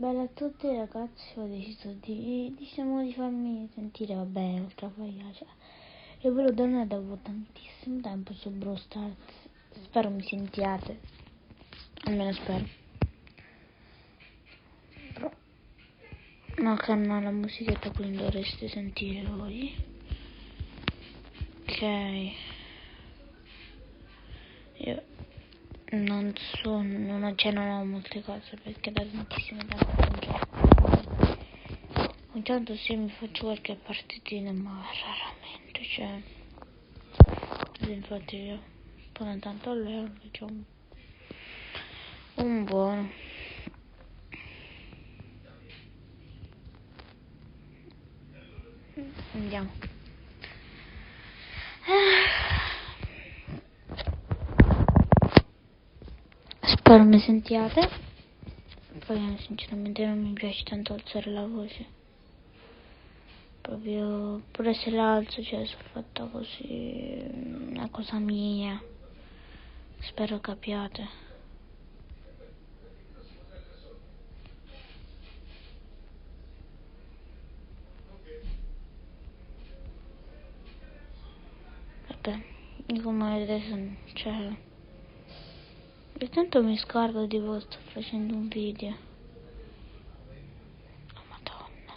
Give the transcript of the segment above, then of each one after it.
Bella a tutti ragazzi, ho deciso di farmi sentire, vabbè, oltre a Faiacia. E ve lo dono dopo tantissimo tempo su Brawl Stars. Spero mi sentiate, almeno spero. Però no, che non ho la musichetta, quindi dovreste sentire voi. Ok, io non ho molte cose perché da tantissimo tempo non gioco. Ogni tanto sì, mi faccio qualche partitina, ma raramente, cioè. Infatti io poi intanto leo diciamo un buono. Andiamo. Spero mi sentiate. Poi sinceramente non mi piace tanto alzare la voce. Proprio pure se l'alzo, cioè sono fatta così, una cosa mia. Spero capiate. Vabbè, come vedete, cioè, ogni tanto mi scordo di voi, sto facendo un video. Oh madonna,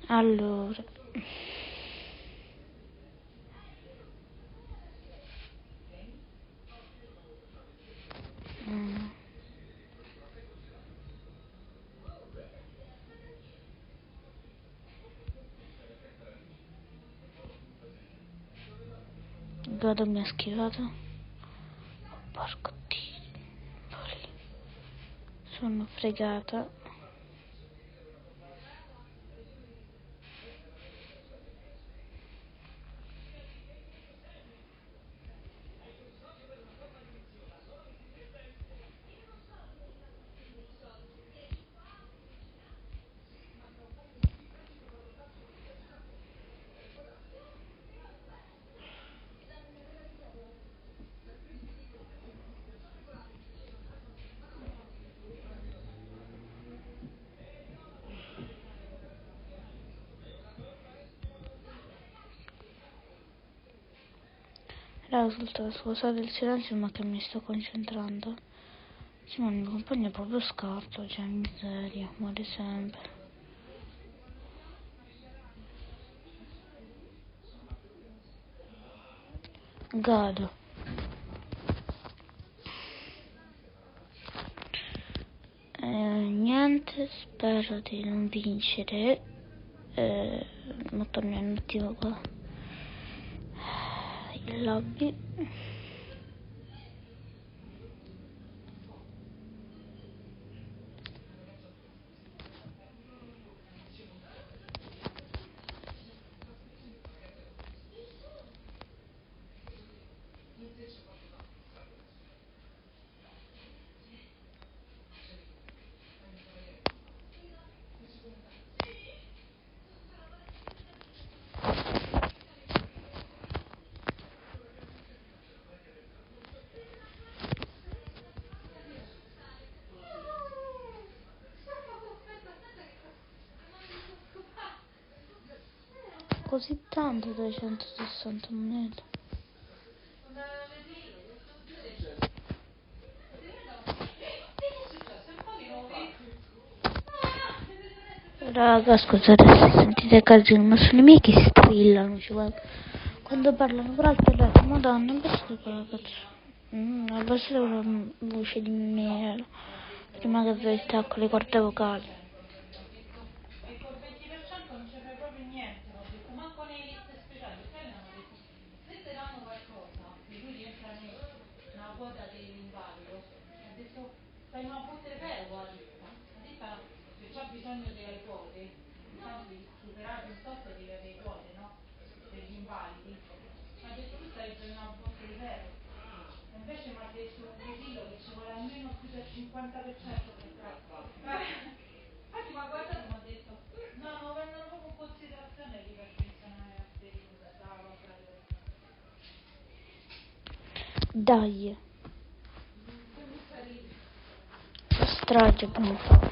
allora. Godo mi ha schivato. Porco dio. Sono fregata. Risulta, scusate il silenzio, ma che mi sto concentrando. Sì, ma il mio compagno è proprio scarso, cioè miseria, muore sempre. Godo. Niente, spero di non vincere. Ma torniamo un attimo qua. Il lobby. Così tanto 260 monete. Raga, scusate se sentite casino, ma sono i miei che strillano, cioè, quando parlano per al telefono. Madonna, basta quella cazzo. Basta una voce di merda. Prima che vi stacco le corde vocali. Dai. strage abbiamo fatto.